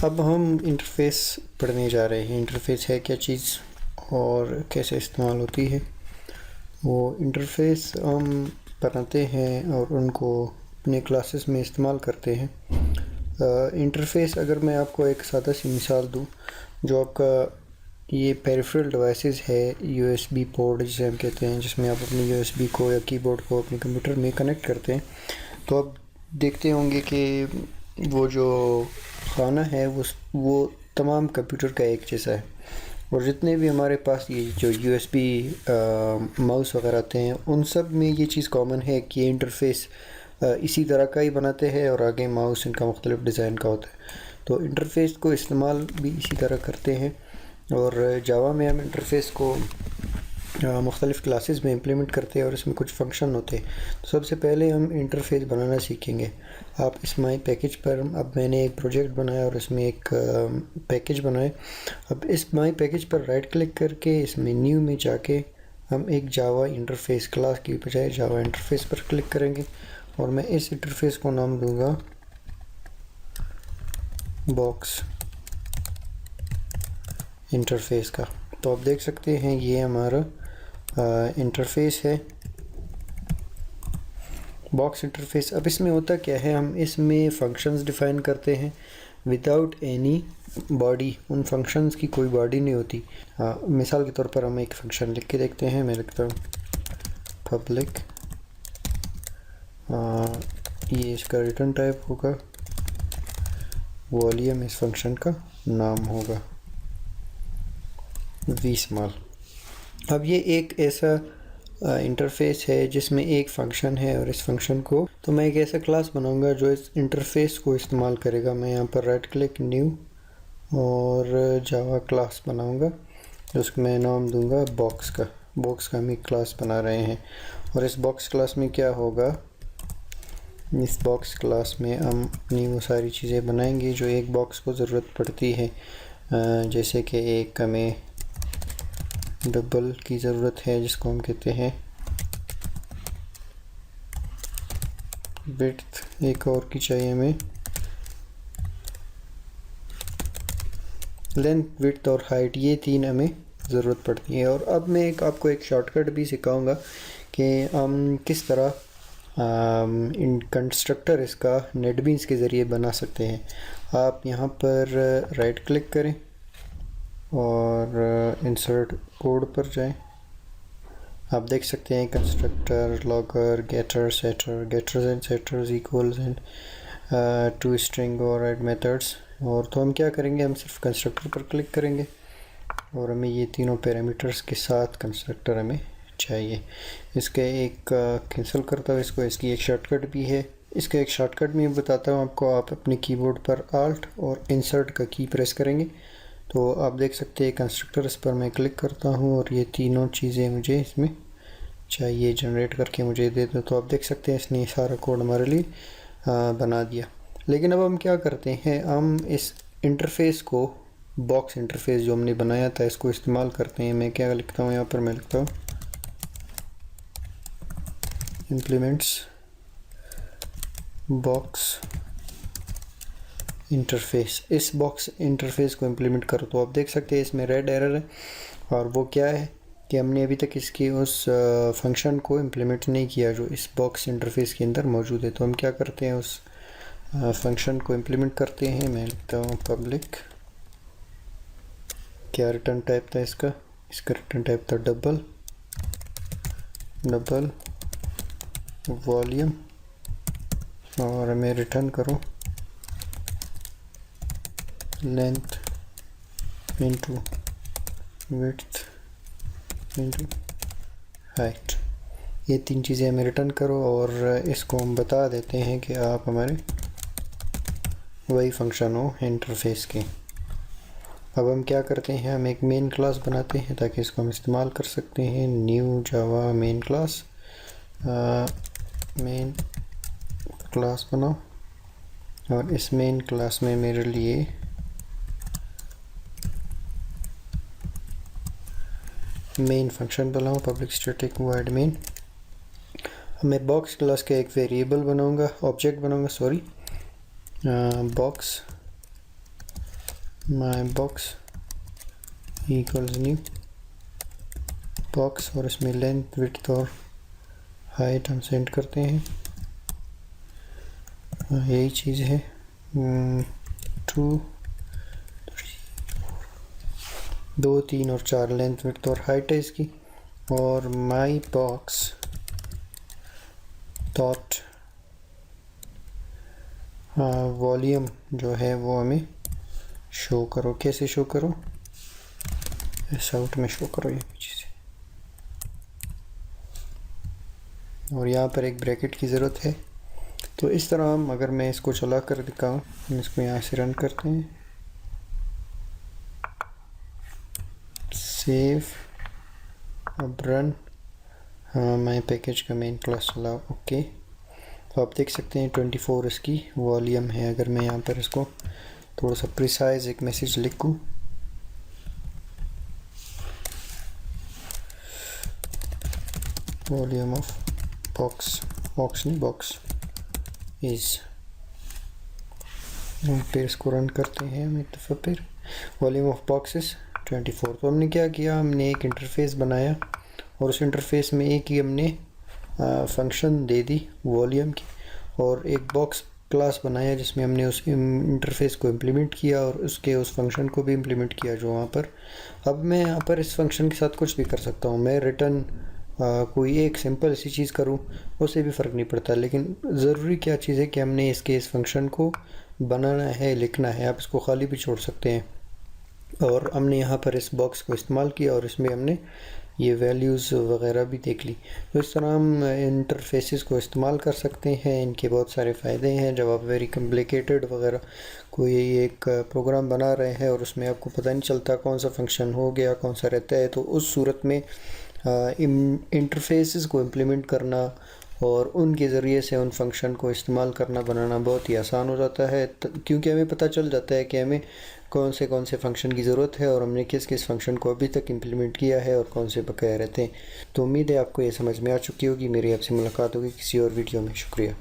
अब हम इंटरफ़ेस पढ़ने जा रहे हैं। इंटरफ़ेस है क्या चीज़ और कैसे इस्तेमाल होती है। वो इंटरफ़ेस हम बनाते हैं और उनको अपने क्लासेस में इस्तेमाल करते हैं। इंटरफ़ेस अगर मैं आपको एक सादा सी मिसाल दूं, जो आपका ये पेरिफेरल डिवाइसेस है, यूएसबी पोर्ट जिसे हम कहते हैं, जिसमें आप अपनी यूएसबी को या कीबोर्ड को अपने कंप्यूटर में कनेक्ट करते हैं, तो आप देखते होंगे कि वो जो खाना है वो तमाम कंप्यूटर का एक जैसा है। और जितने भी हमारे पास ये जो यूएसबी माउस वगैरह आते हैं, उन सब में ये चीज़ कॉमन है कि इंटरफ़ेस इसी तरह का ही बनाते हैं और आगे माउस इनका मुख्तलिफ डिज़ाइन का होता है। तो इंटरफ़ेस को इस्तेमाल भी इसी तरह करते हैं। और जावा में हम इंटरफ़ेस को मुख्तलिफ़ क्लासेस में इम्प्लीमेंट करते हैं और इसमें कुछ फंक्शन होते हैं। तो सबसे पहले हम इंटरफ़ेस बनाना सीखेंगे। आप इस माई पैकेज पर, अब मैंने एक प्रोजेक्ट बनाया और इसमें एक पैकेज बनाए। अब इस माई पैकेज पर राइट क्लिक करके इसमें न्यू में जाके हम एक जावा इंटरफ़ेस क्लास की बजाय जावा इंटरफ़ेस पर क्लिक करेंगे और मैं इस इंटरफ़ेस को नाम दूंगा बॉक्स इंटरफ़ेस का। तो आप देख सकते हैं ये हमारा इंटरफ़ेस है, बॉक्स इंटरफ़ेस। अब इसमें होता क्या है, हम इसमें फंक्शंस डिफ़ाइन करते हैं विदाउट एनी बॉडी। उन फंक्शंस की कोई बॉडी नहीं होती। मिसाल के तौर पर हम एक फ़ंक्शन लिख के देखते हैं। मैं लिखता हूँ पब्लिक, ये इसका रिटर्न टाइप होगा, वॉल्यूम इस फंक्शन का नाम होगा, वी स्मॉल। अब ये एक ऐसा इंटरफ़ेस है जिसमें एक फ़ंक्शन है और इस फंक्शन को, तो मैं एक ऐसा क्लास बनाऊंगा जो इस इंटरफ़ेस को इस्तेमाल करेगा। मैं यहाँ पर राइट क्लिक न्यू और जावा क्लास बनाऊंगा, उसको मैं नाम दूंगा बॉक्स का। बॉक्स का हम एक क्लास बना रहे हैं और इस बॉक्स क्लास में क्या होगा, इस बॉक्स क्लास में हम अपनी वो सारी चीज़ें बनाएंगे जो एक बॉक्स को ज़रूरत पड़ती है। जैसे कि एक हमें डबल की ज़रूरत है जिसको हम कहते हैं विड्थ, एक और की चाहिए हमें लेंथ, विड्थ और हाइट, ये तीन हमें ज़रूरत पड़ती है। और अब मैं आपको एक शॉर्टकट भी सिखाऊंगा कि हम किस तरह इन कंस्ट्रक्टर इसका नेटबीन्स के ज़रिए बना सकते हैं। आप यहाँ पर राइट क्लिक करें और इंसर्ट कोड पर जाएं। आप देख सकते हैं constructor, logger, getter, setter, getters and setters, equals and to string और ऐड मेथड्स। और तो हम क्या करेंगे, हम सिर्फ कंस्ट्रक्टर पर क्लिक करेंगे और हमें ये तीनों पैरामीटर्स के साथ कंस्ट्रक्टर हमें चाहिए। इसके एक कैंसिल करता हूँ इसको, इसकी एक शॉर्टकट भी है। इसका एक शॉर्टकट भी बताता हूँ आपको। आप अपने कीबोर्ड पर आल्ट और इंसर्ट का की प्रेस करेंगे तो आप देख सकते हैं कंस्ट्रक्टर, इस पर मैं क्लिक करता हूँ और ये तीनों चीज़ें मुझे इसमें चाहिए, जनरेट करके मुझे दे दो। तो आप देख सकते हैं इसने सारा कोड हमारे लिए बना दिया। लेकिन अब हम क्या करते हैं, हम इस इंटरफ़ेस को, बॉक्स इंटरफ़ेस जो हमने बनाया था, इसको इस्तेमाल करते हैं। मैं क्या लिखता हूँ यहाँ पर, मैं लिखता हूँ इम्प्लीमेंट्स बॉक्स इंटरफ़ेस। इस बॉक्स इंटरफ़ेस को इम्प्लीमेंट करो तो आप देख सकते हैं इसमें रेड एरर है। और वो क्या है कि हमने अभी तक इसकी उस फंक्शन को इम्प्लीमेंट नहीं किया जो इस बॉक्स इंटरफ़ेस के अंदर मौजूद है। तो हम क्या करते हैं, उस फंक्शन को इम्प्लीमेंट करते हैं। मैं लिखता हूँ पब्लिक, क्या रिटर्न टाइप था इसका रिटर्न टाइप था डबल वॉल्यूम, और मैं रिटर्न करूँ length into width into height. ये तीन चीज़ें हमें रिटर्न करो और इसको हम बता देते हैं कि आप हमारे वही फंक्शन हो इंटरफ़ेस के। अब हम क्या करते हैं, हम एक मेन क्लास बनाते हैं ताकि इसको हम इस्तेमाल कर सकते हैं। न्यू जावा मेन क्लास, मेन क्लास बनाओ और इस मेन क्लास में मेरे लिए मेन फंक्शन बनाऊँ, पब्लिक स्टैटिक वॉइड मेन। मैं बॉक्स क्लास का एक वेरिएबल बनाऊंगा, ऑब्जेक्ट बनाऊंगा, सॉरी, बॉक्स माई बॉक्स इक्वल्स न्यू बॉक्स, और इसमें लेंथ, विड्थ और हाइट हम सेंड करते हैं। यही चीज़ है। 2 3 और 4 लेंथ, विड्थ और हाइट है इसकी। और माई बॉक्स डॉट वॉल्यूम जो है वो हमें शो करो। कैसे शो करो? एस आउट में शो करो ये चीज़ें। और यहाँ पर एक ब्रैकेट की ज़रूरत है। तो इस तरह हम, अगर मैं इसको चला कर दिखाऊँ, हम इसको यहाँ से रन करते हैं, सेव, अब रन। हाँ, माई पैकेज का मेन क्लास चला, ओके। तो आप देख सकते हैं 24 इसकी वॉल्यूम है। अगर मैं यहाँ पर इसको थोड़ा सा प्रिसाइज एक मैसेज लिखूँ, वॉल्यूम ऑफ बॉक्स नहीं बॉक्स इज़, फिर इसको रन करते हैं हम एक दफ़ा फिर। Volume of box is 24। तो हमने क्या किया, हमने एक इंटरफेस बनाया और उस इंटरफेस में एक ही हमने फंक्शन दे दी वॉल्यूम की, और एक बॉक्स क्लास बनाया जिसमें हमने उस इंटरफेस को इम्प्लीमेंट किया और उसके उस फंक्शन को भी इम्प्लीमेंट किया जो वहाँ पर। अब मैं यहाँ पर इस फंक्शन के साथ कुछ भी कर सकता हूँ। मैं रिटर्न कोई एक सिंपल सी चीज़ करूँ, उससे भी फ़र्क नहीं पड़ता। लेकिन ज़रूरी क्या चीज़ है कि हमने इस फंक्शन को बनाना है, लिखना है। आप इसको खाली भी छोड़ सकते हैं। और हमने यहाँ पर इस बॉक्स को इस्तेमाल किया और इसमें हमने ये वैल्यूज़ वगैरह भी देख ली। तो इस तरह हम इंटरफेसेस को इस्तेमाल कर सकते हैं। इनके बहुत सारे फ़ायदे हैं। जब आप वेरी कॉम्प्लिकेटेड वगैरह कोई एक प्रोग्राम बना रहे हैं और उसमें आपको पता नहीं चलता कौन सा फंक्शन हो गया, कौन सा रहता है, तो उस सूरत में इंटरफेसेस को इम्प्लीमेंट करना और उनके ज़रिए से उन फंक्शन को इस्तेमाल करना, बनाना बहुत ही आसान हो जाता है, क्योंकि हमें पता चल जाता है कि हमें कौन से फंक्शन की ज़रूरत है और हमने किस किस फंक्शन को अभी तक इम्प्लीमेंट किया है और कौन से बकाया रहते हैं। तो उम्मीद है आपको ये समझ में आ चुकी होगी। मेरी आपसे मुलाकात होगी किसी और वीडियो में। शुक्रिया।